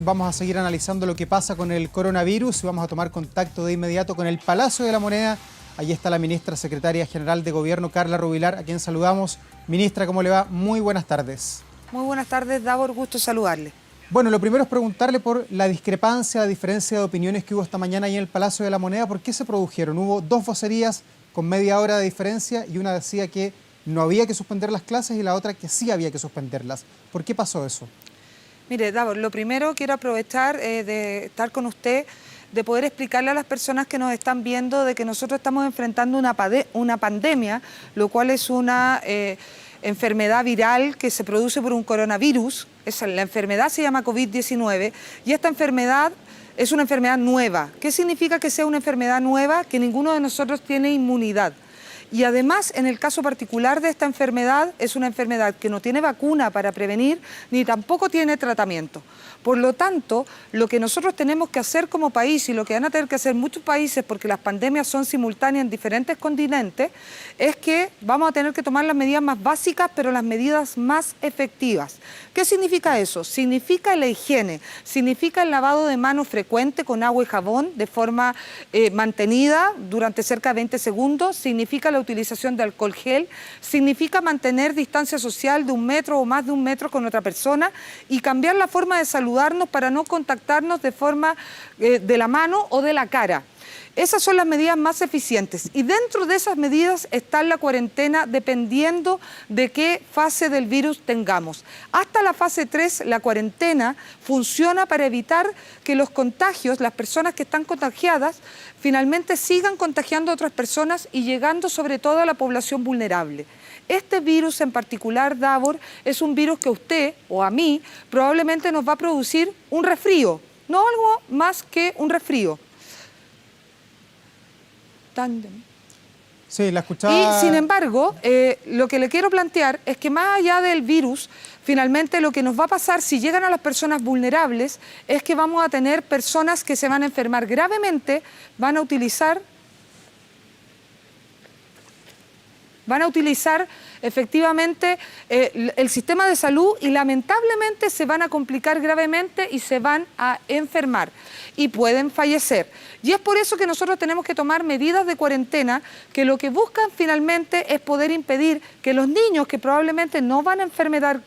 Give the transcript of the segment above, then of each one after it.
Vamos a seguir analizando lo que pasa con el coronavirus y vamos a tomar contacto de inmediato con el Palacio de la Moneda. Allí está la ministra secretaria general de Gobierno, Carla Rubilar, a quien saludamos. Ministra, ¿cómo le va? Muy buenas tardes. Muy buenas tardes, Davor, gusto saludarle. Bueno, lo primero es preguntarle por la discrepancia, la diferencia de opiniones que hubo esta mañana ahí en el Palacio de la Moneda. ¿Por qué se produjeron? Hubo dos vocerías con media hora de diferencia y una decía que no había que suspender las clases y la otra que sí había que suspenderlas. ¿Por qué pasó eso? Mire, Davor, lo primero quiero aprovechar de estar con usted, de poder explicarle a las personas que nos están viendo de que nosotros estamos enfrentando una pandemia, lo cual es una enfermedad viral que se produce por un coronavirus. La enfermedad se llama COVID-19 y esta enfermedad es una enfermedad nueva. ¿Qué significa que sea una enfermedad nueva? Que ninguno de nosotros tiene inmunidad. Y además, en el caso particular de esta enfermedad, es una enfermedad que no tiene vacuna para prevenir, ni tampoco tiene tratamiento. Por lo tanto, lo que nosotros tenemos que hacer como país, y lo que van a tener que hacer muchos países, porque las pandemias son simultáneas en diferentes continentes, es que vamos a tener que tomar las medidas más básicas, pero las medidas más efectivas. ¿Qué significa eso? Significa la higiene, significa el lavado de manos frecuente con agua y jabón de forma mantenida durante cerca de 20 segundos, significa la utilización de alcohol gel, significa mantener distancia social de 1 metro o más de 1 metro con otra persona y cambiar la forma de saludarnos para no contactarnos de forma de la mano o de la cara. Esas son las medidas más eficientes y dentro de esas medidas está la cuarentena dependiendo de qué fase del virus tengamos. Hasta la fase 3 la cuarentena funciona para evitar que los contagios, las personas que están contagiadas, finalmente sigan contagiando a otras personas y llegando sobre todo a la población vulnerable. Este virus en particular, Davor, es un virus que a usted o a mí probablemente nos va a producir un resfrío, no algo más que un resfrío. Sí, la escuchaba. Y sin embargo, lo que le quiero plantear es que más allá del virus, finalmente lo que nos va a pasar si llegan a las personas vulnerables es que vamos a tener personas que se van a enfermar gravemente, van a utilizar efectivamente el sistema de salud y lamentablemente se van a complicar gravemente y se van a enfermar y pueden fallecer. Y es por eso que nosotros tenemos que tomar medidas de cuarentena que lo que buscan finalmente es poder impedir que los niños que probablemente no van a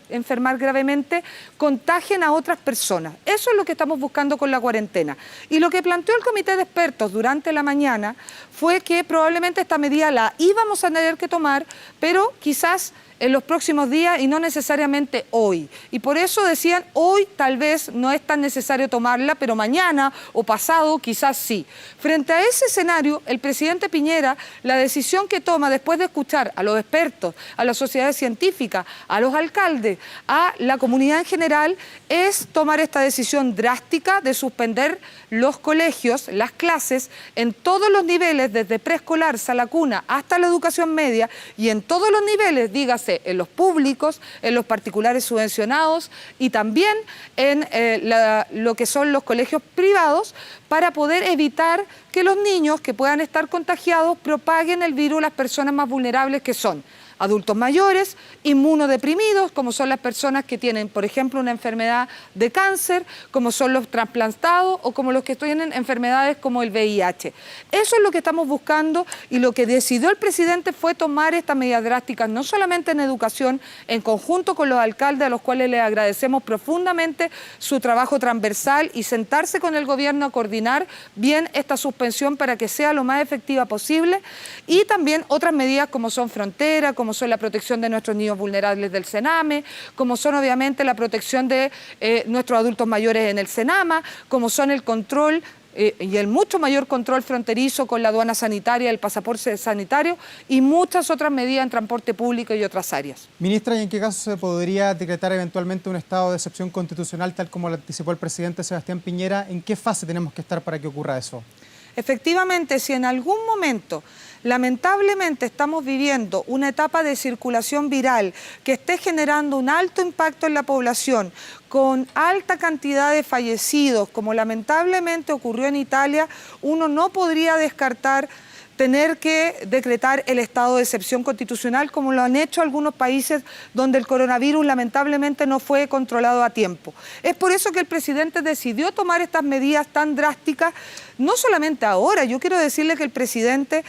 enfermar gravemente contagien a otras personas. Eso es lo que estamos buscando con la cuarentena. Y lo que planteó el comité de expertos durante la mañana fue que probablemente esta medida la íbamos a tener que tomar, pero quizás en los próximos días y no necesariamente hoy. Y por eso decían, hoy tal vez no es tan necesario tomarla, pero mañana o pasado quizás sí. Frente a ese escenario, el presidente Piñera, la decisión que toma después de escuchar a los expertos, a la sociedad científica, a los alcaldes, a la comunidad en general, es tomar esta decisión drástica de suspender los colegios, las clases, en todos los niveles, desde preescolar, sala cuna, hasta la educación media, y en todos los niveles, dígase, en los públicos, en los particulares subvencionados y también en lo que son los colegios privados, para poder evitar que los niños que puedan estar contagiados propaguen el virus a las personas más vulnerables, que son adultos mayores, inmunodeprimidos, como son las personas que tienen, por ejemplo, una enfermedad de cáncer, como son los trasplantados o como los que tienen enfermedades como el VIH. Eso es lo que estamos buscando y lo que decidió el presidente fue tomar estas medidas drásticas, no solamente en educación, en conjunto con los alcaldes, a los cuales les agradecemos profundamente su trabajo transversal y sentarse con el gobierno a coordinar bien esta suspensión para que sea lo más efectiva posible, y también otras medidas como son frontera, como son la protección de nuestros niños vulnerables del Sename, como son obviamente la protección de nuestros adultos mayores en el Senama, como son el control y el mucho mayor control fronterizo con la aduana sanitaria, el pasaporte sanitario y muchas otras medidas en transporte público y otras áreas. Ministra, ¿y en qué caso se podría decretar eventualmente un estado de excepción constitucional tal como lo anticipó el presidente Sebastián Piñera? ¿En qué fase tenemos que estar para que ocurra eso? Efectivamente, si en algún momento lamentablemente estamos viviendo una etapa de circulación viral que esté generando un alto impacto en la población, con alta cantidad de fallecidos, como lamentablemente ocurrió en Italia, uno no podría descartar tener que decretar el estado de excepción constitucional, como lo han hecho algunos países donde el coronavirus lamentablemente no fue controlado a tiempo. Es por eso que el presidente decidió tomar estas medidas tan drásticas, no solamente ahora. Yo quiero decirle que el presidente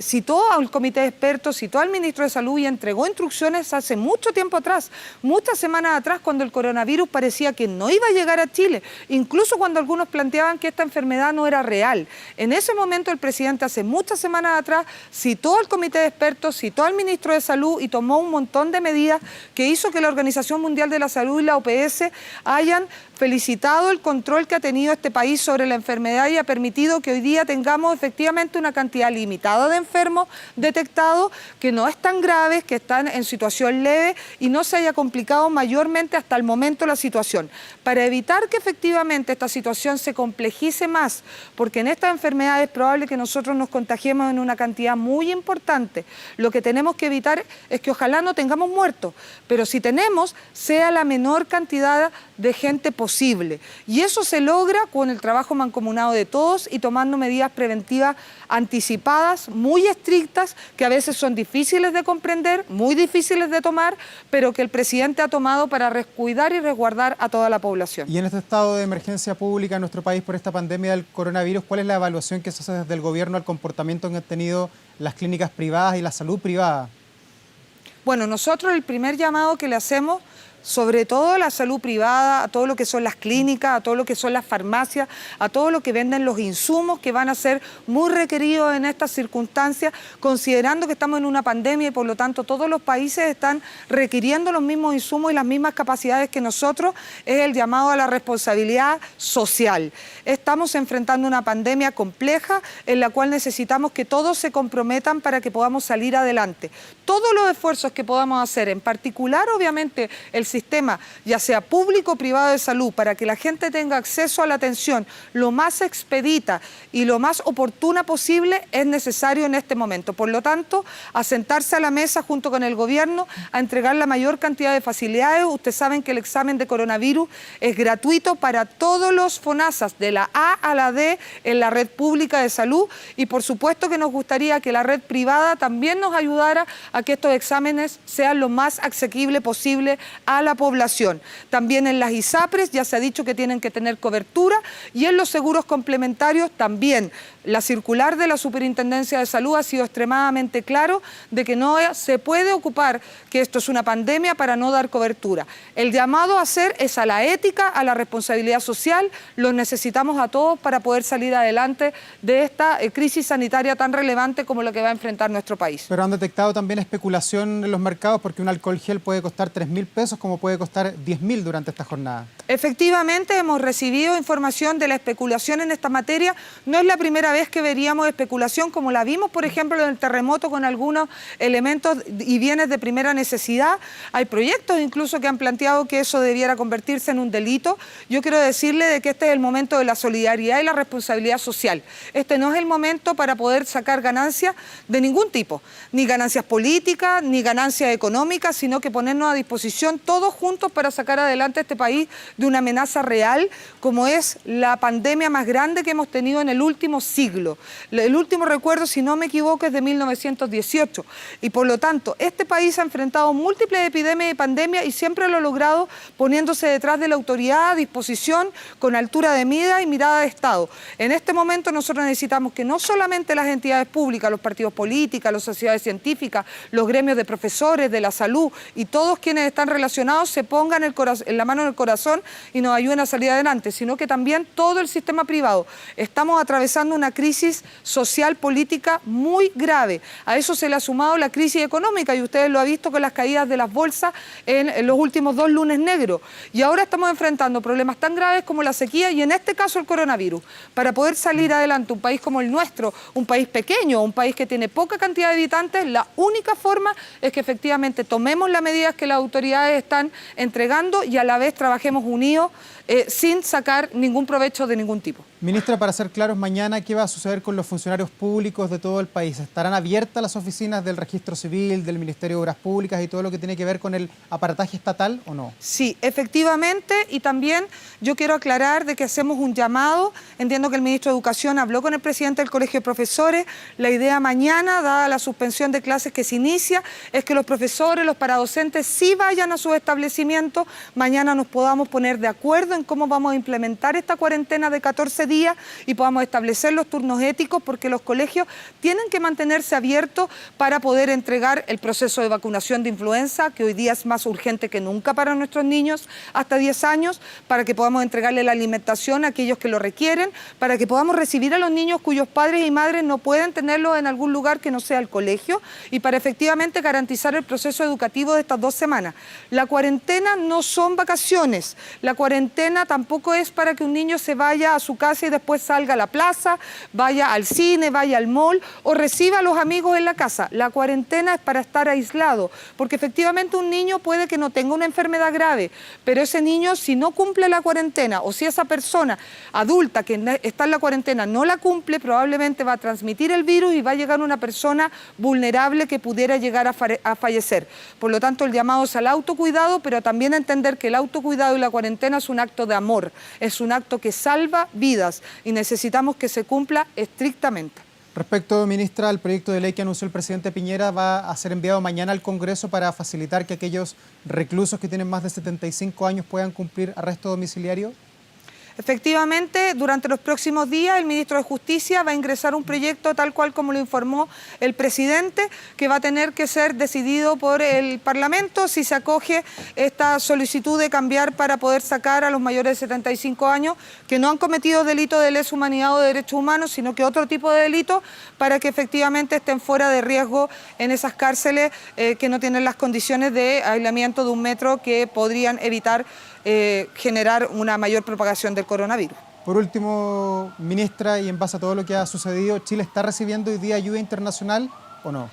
citó al comité de expertos, citó al ministro de Salud y entregó instrucciones hace mucho tiempo atrás, muchas semanas atrás, cuando el coronavirus parecía que no iba a llegar a Chile, incluso cuando algunos planteaban que esta enfermedad no era real. En ese momento el presidente hace muchas semanas atrás citó al comité de expertos, citó al ministro de Salud y tomó un montón de medidas que hizo que la Organización Mundial de la Salud y la OPS hayan felicitado el control que ha tenido este país sobre la enfermedad y ha permitido que hoy día tengamos efectivamente una cantidad limitada de enfermos detectados, que no están graves, que están en situación leve y no se haya complicado mayormente hasta el momento la situación. Para evitar que efectivamente esta situación se complejice más, porque en estas enfermedades es probable que nosotros nos contagiemos en una cantidad muy importante, lo que tenemos que evitar es que ojalá no tengamos muertos, pero si tenemos, sea la menor cantidad de gente posible. Y eso se logra con el trabajo mancomunado de todos y tomando medidas preventivas anticipadas, muy estrictas, que a veces son difíciles de comprender, muy difíciles de tomar, pero que el presidente ha tomado para cuidar y resguardar a toda la población. Y en este estado de emergencia pública en nuestro país por esta pandemia del coronavirus, ¿cuál es la evaluación que se hace desde el gobierno al comportamiento que han tenido las clínicas privadas y la salud privada? Bueno, nosotros el primer llamado que le hacemos, sobre todo a la salud privada, a todo lo que son las clínicas, a todo lo que son las farmacias, a todo lo que venden los insumos que van a ser muy requeridos en estas circunstancias, considerando que estamos en una pandemia y por lo tanto todos los países están requiriendo los mismos insumos y las mismas capacidades que nosotros, es el llamado a la responsabilidad social. Estamos enfrentando una pandemia compleja en la cual necesitamos que todos se comprometan para que podamos salir adelante. Todos los esfuerzos que podamos hacer, en particular obviamente el sistema, ya sea público o privado de salud, para que la gente tenga acceso a la atención lo más expedita y lo más oportuna posible, es necesario en este momento. Por lo tanto, a sentarse a la mesa junto con el gobierno, a entregar la mayor cantidad de facilidades. Ustedes saben que el examen de coronavirus es gratuito para todos los FONASAs, de la A a la D, en la red pública de salud, y por supuesto que nos gustaría que la red privada también nos ayudara a que estos exámenes sean lo más asequible posible a la población. También en las ISAPRES ya se ha dicho que tienen que tener cobertura, y en los seguros complementarios también. La circular de la Superintendencia de Salud ha sido extremadamente claro de que no se puede ocupar que esto es una pandemia para no dar cobertura. El llamado a hacer es a la ética, a la responsabilidad social. Los necesitamos a todos para poder salir adelante de esta crisis sanitaria tan relevante como la que va a enfrentar nuestro país. Pero han detectado también especulación en los mercados, porque un alcohol gel puede costar 3.000 pesos como puede costar 10.000 durante esta jornada. Efectivamente, hemos recibido información de la especulación en esta materia. No es la primera vez que veríamos especulación, como la vimos, por ejemplo, en el terremoto, con algunos elementos y bienes de primera necesidad. Hay proyectos incluso que han planteado que eso debiera convertirse en un delito. Yo quiero decirle de que este es el momento de la solidaridad y la responsabilidad social. Este no es el momento para poder sacar ganancias de ningún tipo, ni ganancias políticas, ni ganancias económicas, sino que ponernos a disposición todos juntos para sacar adelante este país de una amenaza real, como es la pandemia más grande que hemos tenido en el último siglo. El último recuerdo, si no me equivoco, es de 1918. Y por lo tanto, este país ha enfrentado múltiples epidemias y pandemias y siempre lo ha logrado poniéndose detrás de la autoridad, a disposición, con altura de mira y mirada de Estado. En este momento nosotros necesitamos que no solamente las entidades públicas, los partidos políticos, las sociedades científicas, los gremios de profesores, de la salud y todos quienes están relacionados se pongan la mano en el corazón y nos ayuden a salir adelante, sino que también todo el sistema privado. Estamos atravesando una crisis social, política muy grave. A eso se le ha sumado la crisis económica y ustedes lo han visto con las caídas de las bolsas en los últimos 2 lunes negros. Y ahora estamos enfrentando problemas tan graves como la sequía y en este caso el coronavirus. Para poder salir adelante un país como el nuestro, un país pequeño, un país que tiene poca cantidad de habitantes, la única forma es que efectivamente tomemos las medidas que las autoridades están entregando y a la vez trabajemos unidos sin sacar ningún provecho de ningún tipo. Ministra, para ser claros, mañana, ¿qué va a suceder con los funcionarios públicos de todo el país? ¿Estarán abiertas las oficinas del Registro Civil, del Ministerio de Obras Públicas y todo lo que tiene que ver con el aparataje estatal o no? Sí, efectivamente, y también yo quiero aclarar de que hacemos un llamado. Entiendo que el ministro de Educación habló con el presidente del Colegio de Profesores. La idea mañana, dada la suspensión de clases que se inicia, es que los profesores, los paradocentes, sí vayan a sus establecimientos. Mañana nos podamos poner de acuerdo en cómo vamos a implementar esta cuarentena de 14 días y podamos establecer los turnos éticos, porque los colegios tienen que mantenerse abiertos para poder entregar el proceso de vacunación de influenza, que hoy día es más urgente que nunca para nuestros niños hasta 10 años, para que podamos entregarle la alimentación a aquellos que lo requieren, para que podamos recibir a los niños cuyos padres y madres no pueden tenerlo en algún lugar que no sea el colegio, y para efectivamente garantizar el proceso educativo de estas 2 semanas. La cuarentena no son vacaciones, la cuarentena tampoco es para que un niño se vaya a su casa y después salga a la plaza, vaya al cine, vaya al mall o reciba a los amigos en la casa. La cuarentena es para estar aislado, porque efectivamente un niño puede que no tenga una enfermedad grave, pero ese niño, si no cumple la cuarentena, o si esa persona adulta que está en la cuarentena no la cumple, probablemente va a transmitir el virus y va a llegar una persona vulnerable que pudiera llegar a fallecer. Por lo tanto, el llamado es al autocuidado, pero también a entender que el autocuidado y la cuarentena es un acto de amor, es un acto que salva vidas y necesitamos que se cumpla estrictamente. Respecto, ministra, al proyecto de ley que anunció el presidente Piñera, ¿va a ser enviado mañana al Congreso para facilitar que aquellos reclusos que tienen más de 75 años puedan cumplir arresto domiciliario? Efectivamente, durante los próximos días el ministro de Justicia va a ingresar un proyecto tal cual como lo informó el presidente, que va a tener que ser decidido por el Parlamento si se acoge esta solicitud de cambiar para poder sacar a los mayores de 75 años que no han cometido delito de lesa humanidad o de derechos humanos, sino que otro tipo de delito, para que efectivamente estén fuera de riesgo en esas cárceles que no tienen las condiciones de aislamiento de 1 metro que podrían evitar generar una mayor propagación del coronavirus. Por último, ministra, y en base a todo lo que ha sucedido, ¿Chile está recibiendo hoy día ayuda internacional o no?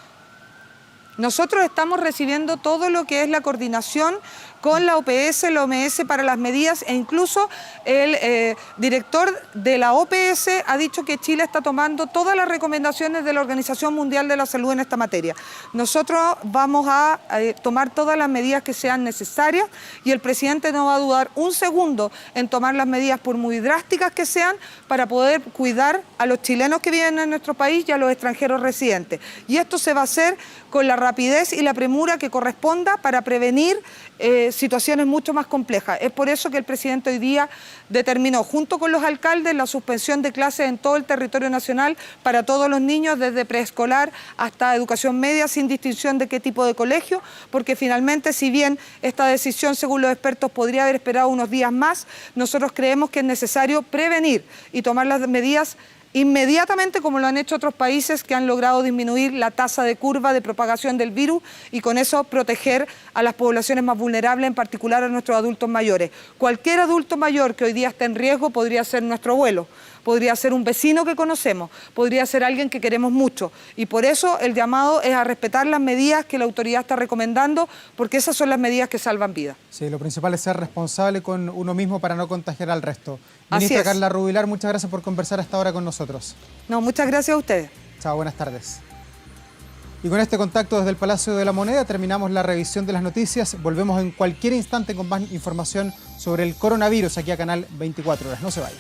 Nosotros estamos recibiendo todo lo que es la coordinación con la OPS, la OMS para las medidas, e incluso el director de la OPS ha dicho que Chile está tomando todas las recomendaciones de la Organización Mundial de la Salud en esta materia. Nosotros vamos a tomar todas las medidas que sean necesarias y el presidente no va a dudar un segundo en tomar las medidas, por muy drásticas que sean, para poder cuidar a los chilenos que viven en nuestro país y a los extranjeros residentes. Y esto se va a hacer con la rapidez y la premura que corresponda para prevenir situaciones mucho más complejas. Es por eso que el presidente hoy día determinó, junto con los alcaldes, la suspensión de clases en todo el territorio nacional para todos los niños, desde preescolar hasta educación media, sin distinción de qué tipo de colegio, porque finalmente, si bien esta decisión, según los expertos, podría haber esperado unos días más, nosotros creemos que es necesario prevenir y tomar las medidas inmediatamente, como lo han hecho otros países que han logrado disminuir la tasa de curva de propagación del virus y con eso proteger a las poblaciones más vulnerables, en particular a nuestros adultos mayores. Cualquier adulto mayor que hoy día esté en riesgo podría ser nuestro abuelo, podría ser un vecino que conocemos, podría ser alguien que queremos mucho, y por eso el llamado es a respetar las medidas que la autoridad está recomendando, porque esas son las medidas que salvan vidas. Sí, lo principal es ser responsable con uno mismo para no contagiar al resto. Ministra Carla Rubilar, muchas gracias por conversar hasta ahora con nosotros. No, muchas gracias a ustedes. Chao, buenas tardes. Y con este contacto desde el Palacio de la Moneda terminamos la revisión de las noticias. Volvemos en cualquier instante con más información sobre el coronavirus aquí a Canal 24 Horas. No se vayan.